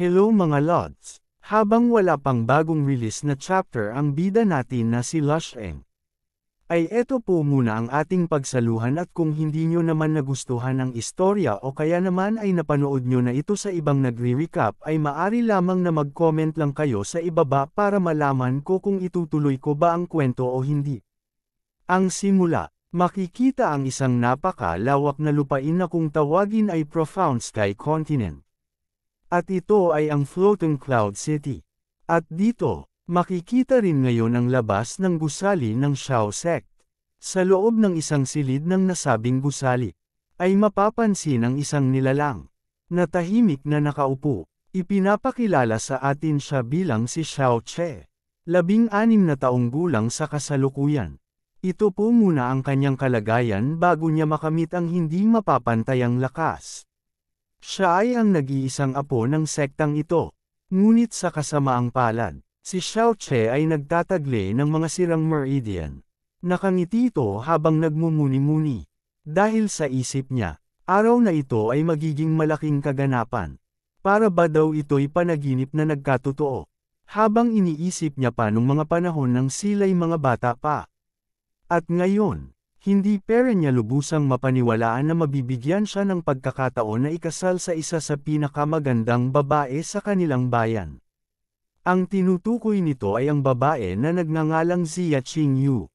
Hello mga Lods! Habang wala pang bagong release na chapter ang bida natin na si Lush Eng, ay eto po muna ang ating pagsaluhan at kung hindi nyo naman nagustuhan ang istorya o kaya naman ay napanood nyo na ito sa ibang nagre-recap ay maari lamang na mag-comment lang kayo sa ibaba para malaman ko kung itutuloy ko ba ang kwento o hindi. Ang simula, makikita ang isang napakalawak na lupain na kung tawagin ay Profound Sky Continent. At ito ay ang Floating Cloud City. At dito, makikita rin ngayon ang labas ng gusali ng Shao Sect. Sa loob ng isang silid ng nasabing gusali, ay mapapansin ang isang nilalang, na tahimik na nakaupo. Ipinapakilala sa atin siya bilang si Xiao Che. 16 na taong gulang sa kasalukuyan. Ito po muna ang kanyang kalagayan bago niya makamit ang hindi mapapantayang lakas. Siya ay ang nag-iisang apo ng sektang ito. Ngunit sa kasamaang palad, si Xiao Che ay nagtatagle ng mga sirang meridian. Nakangiti ito habang nagmumuni-muni. Dahil sa isip niya, araw na ito ay magiging malaking kaganapan. Para ba daw ito'y panaginip na nagkatotoo? Habang iniisip niya pa nung mga panahon ng sila'y mga bata pa. At ngayon, hindi pera niya lubusang mapaniwalaan na mabibigyan siya ng pagkakataon na ikasal sa isa sa pinakamagandang babae sa kanilang bayan. Ang tinutukoy nito ay ang babae na nagngangalang Zia Qingyu.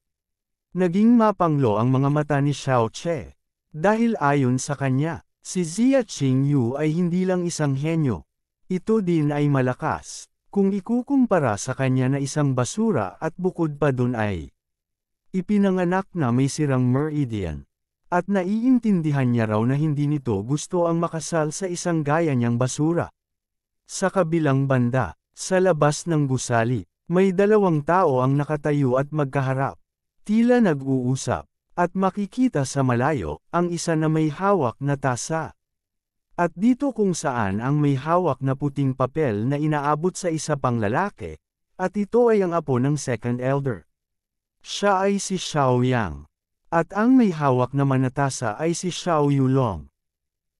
Naging mapanglo ang mga mata ni Xiao Che. Dahil ayon sa kanya, si Zia Qingyu ay hindi lang isang henyo. Ito din ay malakas, kung ikukumpara sa kanya na isang basura at bukod pa dun ay ipinanganak na may sirang meridian. At naiintindihan niya raw na hindi nito gusto ang makasal sa isang gaya niyang basura. Sa kabilang banda, sa labas ng gusali, may dalawang tao ang nakatayo at magkaharap. Tila nag-uusap, at makikita sa malayo, ang isa na may hawak na tasa. At dito kung saan ang may hawak na puting papel na inaabot sa isa pang lalaki, at ito ay ang apo ng second elder. Siya ay si Xiao Yang. At ang may hawak na manatasa ay si Xiao Yulong.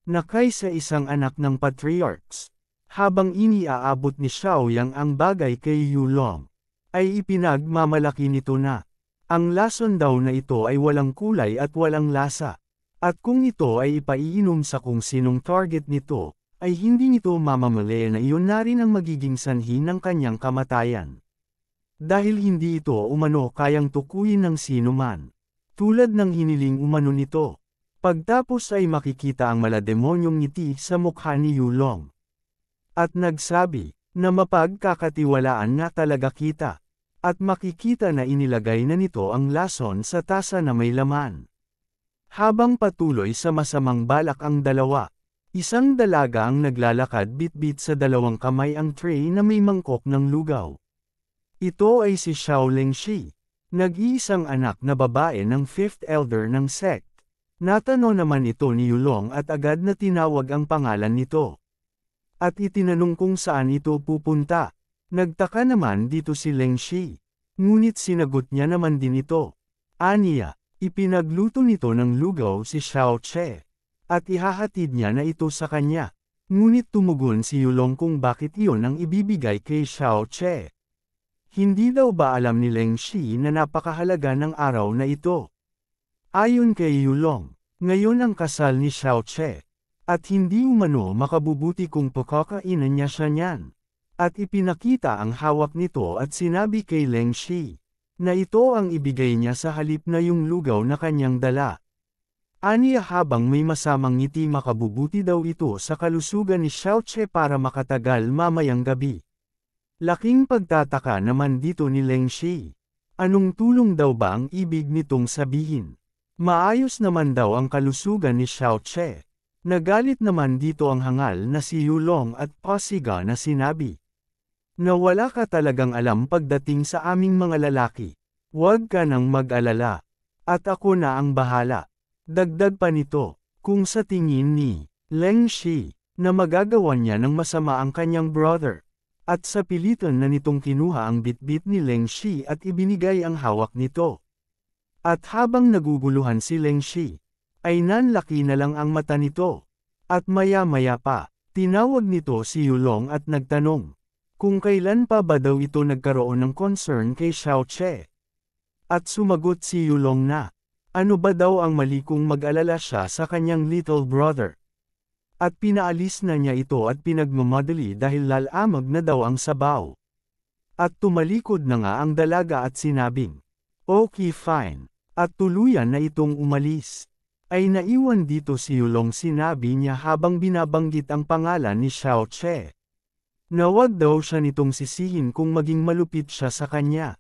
Nakay sa isang anak ng patriarchs. Habang iniaabot ni Xiao Yang ang bagay kay Yulong, ay ipinagmamalaki nito na ang lason daw na ito ay walang kulay at walang lasa. At kung ito ay ipaiinom sa kung sinong target nito, ay hindi nito mamamali na iyon na rin ang magiging sanhi ng kanyang kamatayan. Dahil hindi ito umano kayang tukuyin ng sino man. Tulad ng hiniling umano nito. Pagtapos ay makikita ang malademonyong ngiti sa mukha ni Yulong. At nagsabi, na mapagkakatiwalaan nga talaga kita. At makikita na inilagay na nito ang lason sa tasa na may laman. Habang patuloy sa masamang balak ang dalawa, isang dalaga ang naglalakad bitbit sa dalawang kamay ang tray na may mangkok ng lugaw. Ito ay si Xiao Lingxi, nag-iisang anak na babae ng 5th elder ng sect. Natano naman ito ni Yulong at agad na tinawag ang pangalan nito. At itinanong kung saan ito pupunta. Nagtaka naman dito si Lingxi. Ngunit sinagot niya naman din ito. Aniya, ipinagluto nito ng lugaw si Xiao Che. At ihahatid niya na ito sa kanya. Ngunit tumugon si Yulong kung bakit iyon ang ibibigay kay Xiao Che. Hindi daw ba alam ni Lingxi na napakahalaga ng araw na ito? Ayon kay Yulong, ngayon ang kasal ni Xiao Che. At hindi umano makabubuti kung pakakainan niya siya niyan. At ipinakita ang hawak nito at sinabi kay Lingxi, na ito ang ibigay niya sa halip na yung lugaw na kanyang dala. Aniya habang may masamang ngiti makabubuti daw ito sa kalusugan ni Xiao Che para makatagal mamayang gabi. Laking pagtataka naman dito ni Lingxi. Anong tulong daw ba ang ibig nitong sabihin? Maayos naman daw ang kalusugan ni Xiao Che. Nagalit naman dito ang hangal na si Yulong at pasiga na sinabi na wala ka talagang alam pagdating sa aming mga lalaki. Huwag ka nang mag-alala. At ako na ang bahala. Dagdag pa nito, kung sa tingin ni Lingxi na magagawa niya ng masama ang kanyang brother. At sa pilitan na nitong kinuha ang bitbit ni Lingxi at ibinigay ang hawak nito. At habang naguguluhan si Lingxi, ay nanlaki na lang ang mata nito. At maya-maya pa, Tinawag nito si Yulong at nagtanong, kung kailan pa ba daw ito nagkaroon ng concern kay Xiao Che. At sumagot si Yulong na, ano ba daw ang mali kung mag-alala siya sa kanyang little brother. At pinaalis na niya ito at pinagmamadali dahil lalamag na daw ang sabaw. At tumalikod na nga ang dalaga at sinabing, okay fine. At tuluyan na itong umalis. Ay naiwan dito si Yulong, sinabi niya habang binabanggit ang pangalan ni Xiao Che. Na wag daw siya nitong sisihin kung maging malupit siya sa kanya.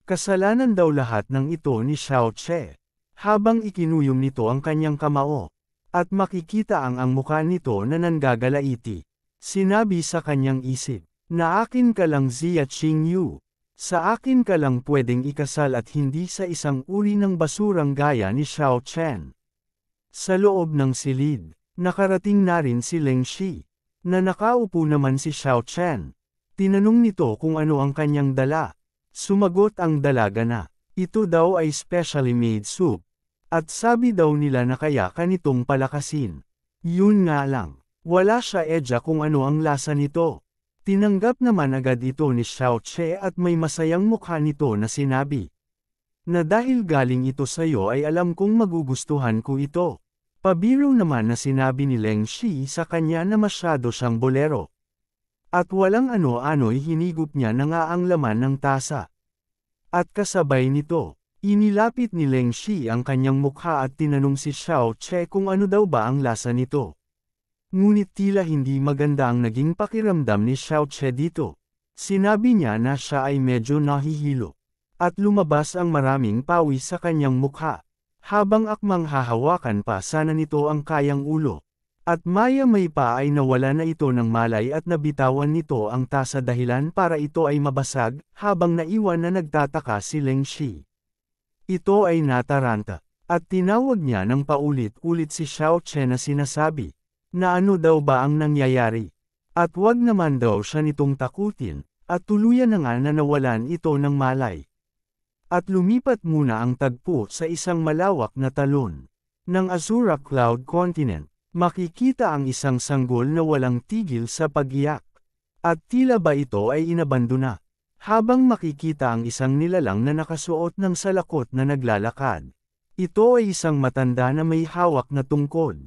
Kasalanan daw lahat ng ito ni Xiao Che. Habang ikinuyom nito ang kanyang kamao. At makikita ang mukha nito na nanggagalaiti. Sinabi sa kanyang isip, na akin ka lang Zia Qingyu. Sa akin ka lang pwedeng ikasal at hindi sa isang uri ng basurang gaya ni Xiao Chen. Sa loob ng silid, nakarating na rin si Leng Shi. Na nakaupo naman si Xiao Chen. Tinanong nito kung ano ang kanyang dala. Sumagot ang dalaga na, ito daw ay specially made soup. At sabi daw nila na kaya kanitong palakasin. Yun nga lang, wala siya edya kung ano ang lasa nito. Tinanggap naman agad ito ni Xiao Che at may masayang mukha nito na sinabi. Na dahil galing ito sa'yo ay alam kong magugustuhan ko ito. Pabiro naman na sinabi ni Leng Shi sa kanya na masyado siyang bolero. At walang ano-ano'y hinigop niya na nga ang laman ng tasa. At kasabay nito, inilapit ni Leng Shi ang kanyang mukha at tinanong si Xiao Che kung ano daw ba ang lasa nito. Ngunit tila hindi maganda ang naging pakiramdam ni Xiao Che dito. Sinabi niya na siya ay medyo nahihilo. At lumabas ang maraming pawis sa kanyang mukha. Habang akmang hahawakan pa sana nito ang kayang ulo. At maya-may pa ay nawala na ito ng malay at nabitawan nito ang tasa dahilan para ito ay mabasag, habang naiwan na nagtataka si Leng Shi. Ito ay nataranta. At tinawag niya ng paulit-ulit si Xiao Che na sinasabi. Na ano daw ba ang nangyayari? At wag naman daw siya nitong takutin, at tuluyan na nga na nawalan ito ng malay. At lumipat muna ang tagpo sa isang malawak na talon. Ng Azura Cloud Continent, makikita ang isang sanggol na walang tigil sa pag-iyak. At tila ba ito ay inabandona. Habang makikita ang isang nilalang na nakasuot ng salakot na naglalakad. Ito ay isang matanda na may hawak na tungkod.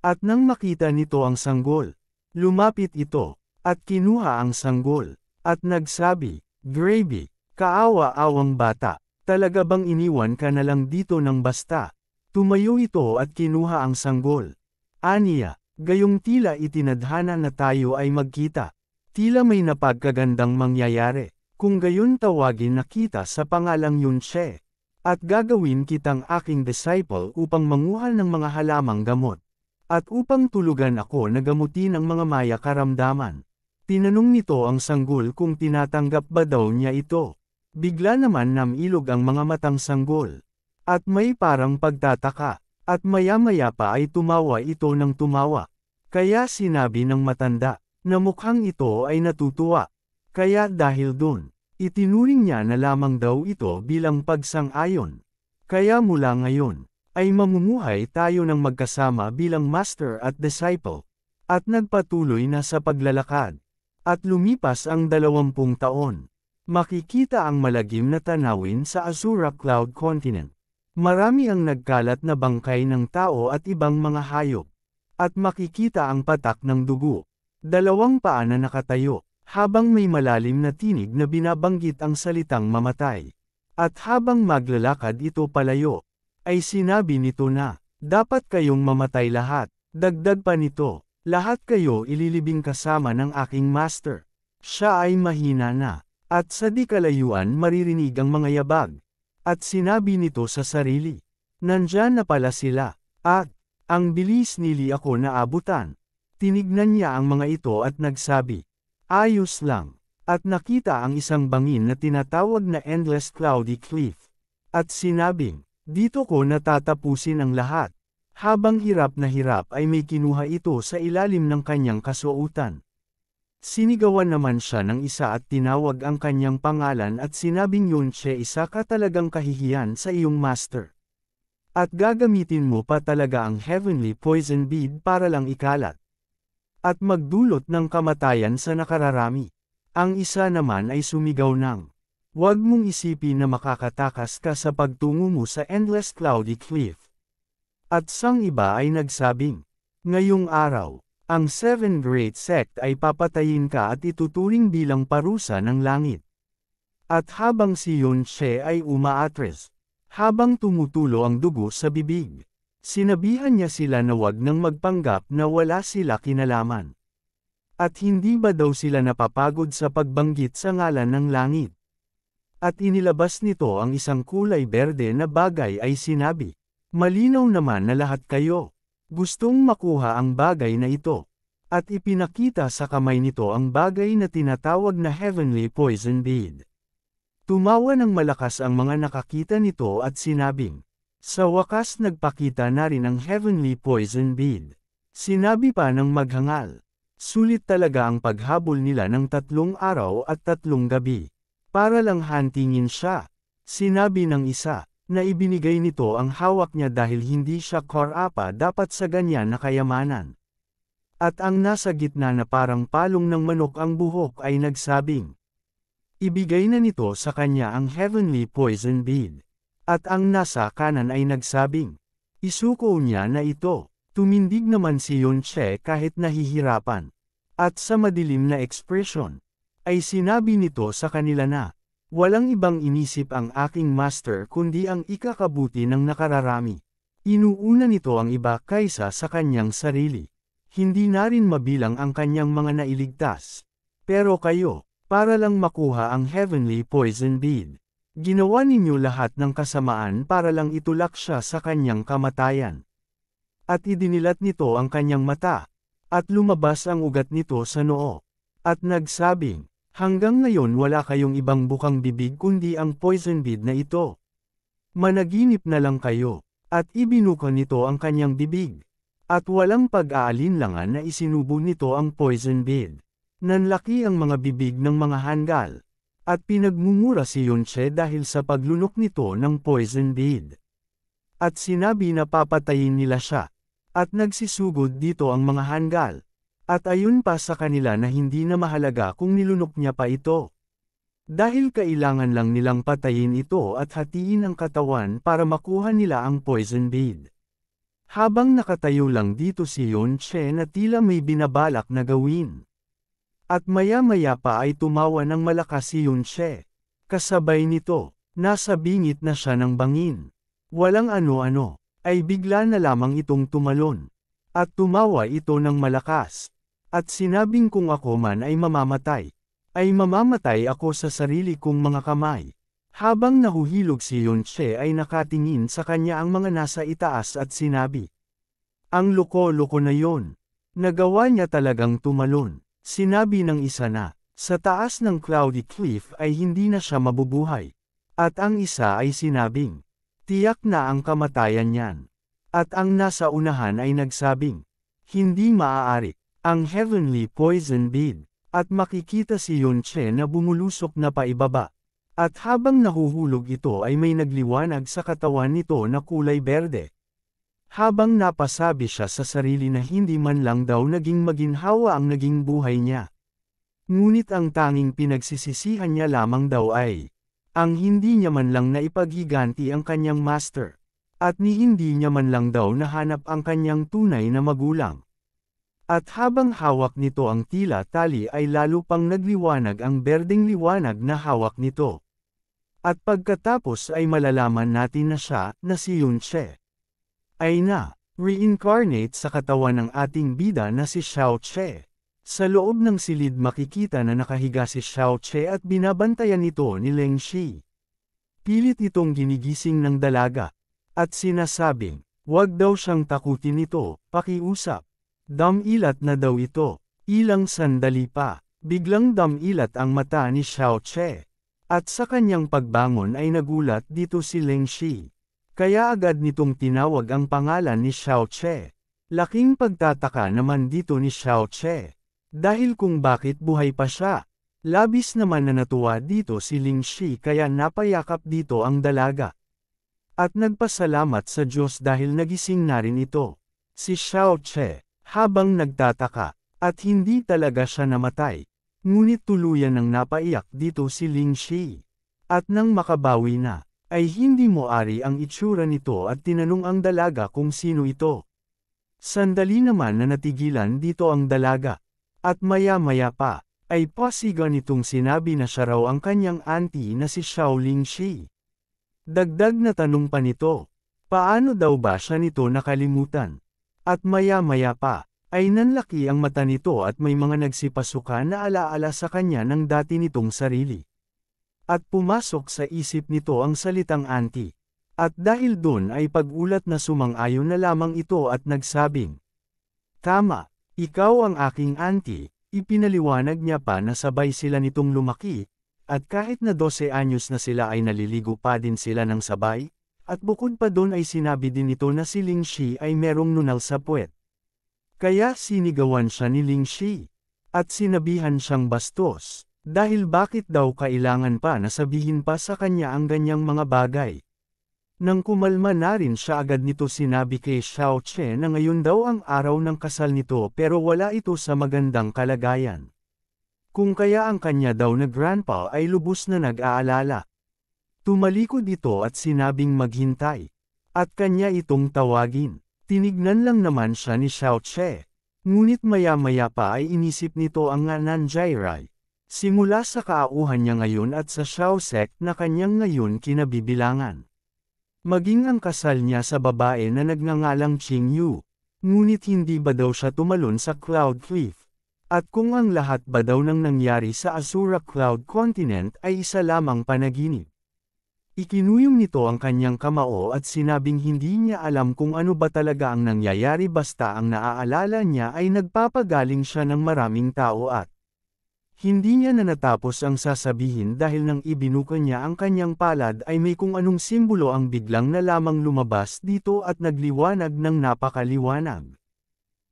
At nang makita nito ang sanggol, lumapit ito, at kinuha ang sanggol, at nagsabi, Gravy, kaawa-awang bata, talaga bang iniwan ka na lang dito ng basta? Tumayo ito at kinuha ang sanggol. Aniya, gayong tila itinadhana na tayo ay magkita. Tila may napagkagandang mangyayari, kung gayon tawagin na kita sa pangalang Yun Che. At gagawin kitang aking disciple upang manguhal ng mga halamang gamot. At upang tulugan ako na gamutin ang mga maya karamdaman. Tinanong nito ang sanggol kung tinatanggap ba daw niya ito. Bigla naman namilog ang mga matang sanggol. At may parang pagtataka. At maya-maya pa ay tumawa ito ng tumawa. Kaya sinabi ng matanda, na mukhang ito ay natutuwa. Kaya dahil dun, itinuring niya na lamang daw ito bilang pagsang-ayon. Kaya mula ngayon, ay mamumuhay tayo ng magkasama bilang master at disciple. At nagpatuloy na sa paglalakad. At lumipas ang 20 taon. Makikita ang malagim na tanawin sa Azura Cloud Continent. Marami ang nagkalat na bangkay ng tao at ibang mga hayop. At makikita ang patak ng dugo. 2 paa na nakatayo, habang may malalim na tinig na binabanggit ang salitang mamatay. At habang maglalakad ito palayo, ay sinabi nito na, dapat kayong mamatay lahat. Dagdag pa nito, lahat kayo ililibing kasama ng aking master. Siya ay mahina na. At sa di kalayuan maririnig ang mga yabag. At sinabi nito sa sarili, nandyan na pala sila. At, ang bilis nili ako naabutan. Tinignan niya ang mga ito at nagsabi, ayos lang. At nakita ang isang bangin na tinatawag na Endless Cloudy Cliff. At sinabing, dito ko natatapusin ang lahat. Habang hirap na hirap ay may kinuha ito sa ilalim ng kanyang kasuotan. Sinigawan naman siya ng isa at tinawag ang kanyang pangalan at sinabing Yun Che, isa ka talagang kahihiyan sa iyong master. At gagamitin mo pa talaga ang heavenly poison bead para lang ikalat. at magdulot ng kamatayan sa nakararami. Ang isa naman ay sumigaw ng, "Huwag mong isipin na makakatakas ka sa pagtungo mo sa endless cloudy cliff." At sang iba ay nagsabing, "Ngayong araw, ang 7 Great Sect ay papatayin ka at ituturing bilang parusa ng langit." At habang si Yun-che ay umaatres, habang tumutulo ang dugo sa bibig, sinabihan niya sila na wag nang magpanggap na wala sila kinalaman. At hindi ba daw sila napapagod sa pagbanggit sa ngalan ng langit? At inilabas nito ang isang kulay berde na bagay ay sinabi, "Malinaw naman na lahat kayo gustong makuha ang bagay na ito." At ipinakita sa kamay nito ang bagay na tinatawag na Heavenly Poison Bead. Tumawa ng malakas ang mga nakakita nito at sinabing, "Sa wakas nagpakita na rin ang Heavenly Poison Bead." Sinabi pa ng maghangal, "Sulit talaga ang paghabol nila ng 3 araw at 3 gabi. Para lang hantingin siya." Sinabi ng isa, na ibinigay nito ang hawak niya dahil hindi siya korapa dapat sa ganyan na kayamanan. At ang nasa gitna na parang palong ng manok ang buhok ay nagsabing, ibigay na nito sa kanya ang Heavenly Poison Bead. At ang nasa kanan ay nagsabing, isuko niya na ito. Tumindig naman si Yun-che kahit nahihirapan. At sa madilim na ekspresyon, ay sinabi nito sa kanila na, walang ibang inisip ang aking master kundi ang ikakabuti ng nakararami. Inuuna nito ang iba kaysa sa kanyang sarili. Hindi na rin mabilang ang kanyang mga nailigtas. Pero kayo, para lang makuha ang Heavenly Poison Bead, ginawa ninyo lahat ng kasamaan para lang itulak siya sa kanyang kamatayan. At idinilat nito ang kanyang mata, at lumabas ang ugat nito sa noo. At nagsabing, hanggang ngayon wala kayong ibang bukang bibig kundi ang poison bead na ito. Managinip na lang kayo, at ibinuka nito ang kanyang bibig. At walang pag-aalinlangan na isinubo nito ang poison bead. Nanlaki ang mga bibig ng mga hanggal. At pinagmumura si Yun-che dahil sa paglunok nito ng poison bead. At sinabi na papatayin nila siya. At nagsisugod dito ang mga hanggal. At ayon pa sa kanila na hindi na mahalaga kung nilunok niya pa ito. Dahil kailangan lang nilang patayin ito at hatiin ang katawan para makuha nila ang poison bead. Habang nakatayo lang dito si Yun-che na tila may binabalak na gawin. At maya-maya pa ay tumawa ng malakas si Yun-che. Kasabay nito, nasa bingit na siya ng bangin. Walang ano-ano, ay bigla na lamang itong tumalon. At tumawa ito ng malakas. At sinabing kung ako man ay mamamatay ako sa sarili kong mga kamay. Habang nahuhilog si Yun-che ay nakatingin sa kanya ang mga nasa itaas at sinabi, ang loko-loko na yon. Nagawa niya talagang tumalon. Sinabi ng isa na, sa taas ng cloudy cliff ay hindi na siya mabubuhay. At ang isa ay sinabing, tiyak na ang kamatayan niyan. At ang nasa unahan ay nagsabing, hindi maaari, ang Heavenly Poison Bead. At makikita si Yun-che na bumulusok na paibaba. At habang nahuhulog ito ay may nagliwanag sa katawan nito na kulay berde. Habang napasabi siya sa sarili na hindi man lang daw naging maginhawa ang naging buhay niya. Ngunit ang tanging pinagsisisihan niya lamang daw ay, ang hindi niya man lang naipaghiganti ang kanyang master. At ni hindi niya man lang daw nahanap ang kanyang tunay na magulang. At habang hawak nito ang tila tali ay lalo pang nagliwanag ang berdeng liwanag na hawak nito. At pagkatapos ay malalaman natin na siya, na si Yun-che, ay reincarnate sa katawan ng ating bida na si Xiao-che. Sa loob ng silid makikita na nakahiga si Xiao-che at binabantayan ito ni Leng Shi. Pilit itong ginigising ng dalaga. At sinasabing, wag daw siyang takutin ito, pakiusap. Damilat na daw ito. Ilang sandali pa, biglang damilat ang mata ni Xiao-che. At sa kanyang pagbangon ay nagulat dito si Leng Shi. Kaya agad nitong tinawag ang pangalan ni Xiao-che. Laking pagtataka naman dito ni Xiao-che. Dahil kung bakit buhay pa siya. Labis naman na natuwa dito si Leng Shi kaya napayakap dito ang dalaga. At nagpasalamat sa Diyos dahil nagising na rin ito. Si Xiao-che, habang nagtataka, At hindi talaga siya namatay. Ngunit tuluyan ng napaiyak dito si Ling Shi. At nang makabawi na, ay hindi moari ang itsura nito at tinanong ang dalaga kung sino ito. Sandali naman na natigilan dito ang dalaga. At maya-maya pa, ay pasiga nitong sinabi na siya raw ang kanyang auntie na si Xiao Ling Shi. Dagdag na tanong pa nito, paano daw ba siya nito nakalimutan? At maya-maya pa, ay nanlaki ang mata nito at may mga nagsipasuka na alaala sa kanya ng dati nitong sarili. At pumasok sa isip nito ang salitang auntie. At dahil doon ay pag-ulat na sumang-ayon na lamang ito at nagsabing, tama, ikaw ang aking auntie. Ipinaliwanag niya pa na sabay sila nitong lumaki, at kahit na 12 anyos na sila ay naliligo pa din sila ng sabay, at bukod pa doon ay sinabi din nito na si Ling Shi ay merong nunal sa puwet. Kaya sinigawan siya ni Ling Shi, at sinabihan siyang bastos, dahil bakit daw kailangan pa na sabihin pa sa kanya ang ganyang mga bagay. Nang kumalma na rin siya agad nito sinabi kay Xiao Che na ngayon daw ang araw ng kasal nito pero wala ito sa magandang kalagayan. Kung kaya ang kanya daw na grandpa ay lubos na nag-aalala. Tumalikod ito at sinabing maghintay. At kanya itong tawagin. Tinignan lang naman siya ni Xiao Che. Ngunit maya-maya pa ay inisip nito ang Nanjairai. Simula sa kaauhan niya ngayon at sa Xiao sect na kanyang ngayon kinabibilangan. Maging ang kasal niya sa babae na nagngangalang Qing Yu. Ngunit hindi ba daw siya tumalon sa Cloud Cliff? At kung ang lahat ba daw ng nangyari sa Azura Cloud Continent ay isa lamang panaginip? Ikinuyong nito ang kanyang kamao at sinabing hindi niya alam kung ano ba talaga ang nangyayari basta ang naaalala niya ay nagpapagaling siya ng maraming tao at hindi niya na natapos ang sasabihin dahil nang ibinuka niya ang kanyang palad ay may kung anong simbolo ang biglang na lamang lumabas dito at nagliwanag ng napakaliwanag.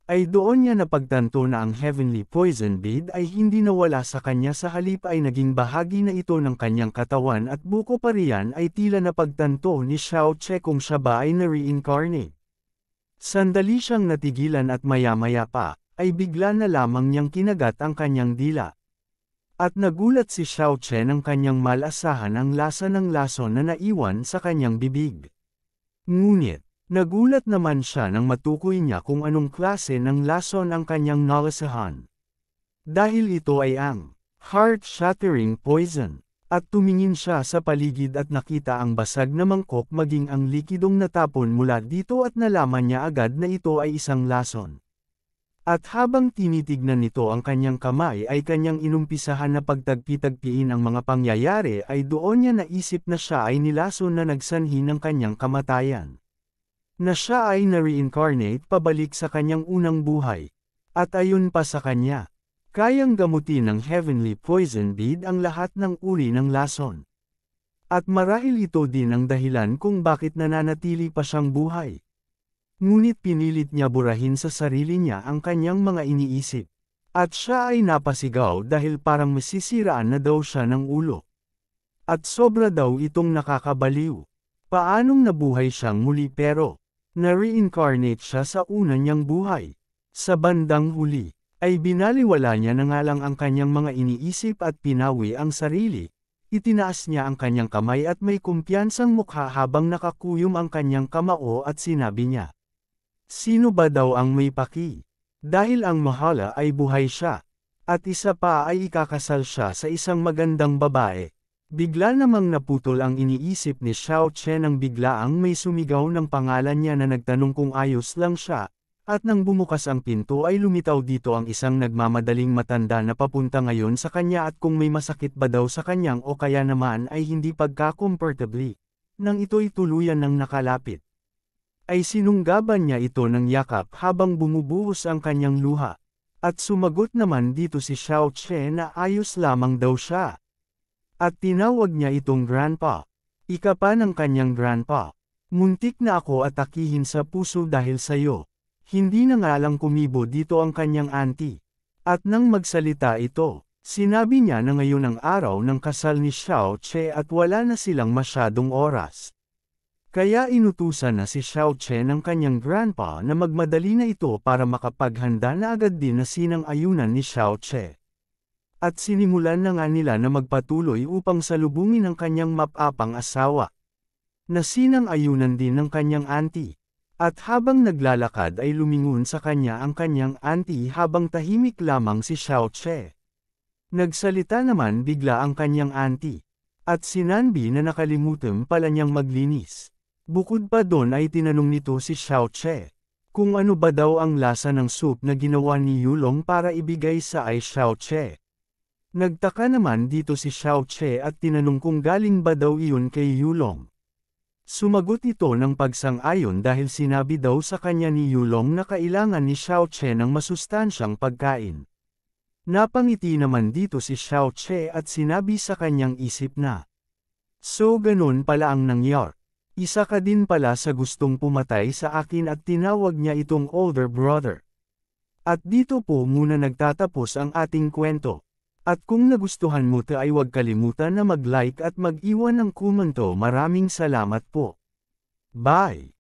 Ay doon niya napagtanto na ang Heavenly Poison Bead ay hindi nawala sa kanya sa halip ay naging bahagi na ito ng kanyang katawan at buko pa riyan ay tila napagtanto ni Xiao Che kung siya ba ay na-reincarnate. Sandali siyang natigilan at maya-maya pa, ay bigla na lamang niyang kinagat ang kanyang dila. At nagulat si Xiao Che ng kanyang malasahan ang lasa ng lason na naiwan sa kanyang bibig. Ngunit, nagulat naman siya nang matukoy niya kung anong klase ng lason ang kanyang nalasahan. Dahil ito ay ang heart-shattering poison. At tumingin siya sa paligid at nakita ang basag na mangkok maging ang likidong natapon mula dito at nalaman niya agad na ito ay isang lason. At habang tinitignan nito ang kanyang kamay ay kanyang inumpisahan na pagtagpi-tagpiin ang mga pangyayari ay doon niya naisip na siya ay nilason na nagsanhi ng kanyang kamatayan. Na siya ay na-reincarnate pabalik sa kanyang unang buhay. At ayon pa sa kanya, kayang gamutin ng Heavenly Poison Bead ang lahat ng uri ng lason. At marahil ito din ang dahilan kung bakit nananatili pa siyang buhay. Ngunit pinilit niya burahin sa sarili niya ang kanyang mga iniisip. At siya ay napasigaw dahil parang masisiraan na daw siya ng ulo. At sobra daw itong nakakabaliw. Paanong nabuhay siyang muli pero na-reincarnate siya sa una niyang buhay. Sa bandang huli, ay binaliwala niya na nga lang ang kanyang mga iniisip at pinawi ang sarili. Itinaas niya ang kanyang kamay at may kumpiyansang mukha habang nakakuyom ang kanyang kamao at sinabi niya. Sino ba daw ang may paki? Dahil ang mahala ay buhay siya. At isa pa ay ikakasal siya sa isang magandang babae. Bigla namang naputol ang iniisip ni Xiao Che nang biglaang may sumigaw ng pangalan niya na nagtanong kung ayos lang siya. At nang bumukas ang pinto ay lumitaw dito ang isang nagmamadaling matanda na papunta ngayon sa kanya at kung may masakit ba daw sa kanyang o kaya naman ay hindi pagka-comfortably. Nang ito'y tuluyan ng nakalapit, ay sinunggaban niya ito ng yakap habang bumubuhos ang kanyang luha. At sumagot naman dito si Xiao Che na ayos lamang daw siya. At tinawag niya itong grandpa. Ika pa ng kanyang grandpa. Muntik na ako atakihin sa puso dahil sayo. Hindi na nga lang kumibo dito ang kanyang auntie. At nang magsalita ito, sinabi niya na ngayon ang araw ng kasal ni Xiao Che at wala na silang masyadong oras. Kaya inutusan na si Xiao Che ng kanyang grandpa na magmadali na ito para makapaghanda na agad din na sinang-ayunan ni Xiao Che. At sinimulan na nga nila na magpatuloy upang salubungin ang kanyang mapapang asawa. Na sinang-ayunan din ng kanyang auntie. At habang naglalakad ay lumingon sa kanya ang kanyang auntie habang tahimik lamang si Xiao Che. Nagsalita naman bigla ang kanyang auntie. At sinanbi na nakalimutan pala niyang maglinis. Bukod pa doon ay tinanong nito si Xiao Che. Kung ano ba daw ang lasa ng soup na ginawa ni Yulong para ibigay sa ay Xiao Che. Nagtaka naman dito si Xiao Che at tinanong kung galing ba daw iyon kay Yulong. Sumagot ito ng pagsang-ayon dahil sinabi daw sa kanya ni Yulong na kailangan ni Xiao Che ng masustansyang pagkain. Napangiti naman dito si Xiao Che at sinabi sa kanyang isip na, "So ganun pala ang nangyari. Isa ka din pala sa gustong pumatay sa akin," at tinawag niya itong older brother. At dito po muna nagtatapos ang ating kwento. At kung nagustuhan mo ito ay huwag kalimutan na mag-like at mag-iwan ng komento. Maraming salamat po. Bye!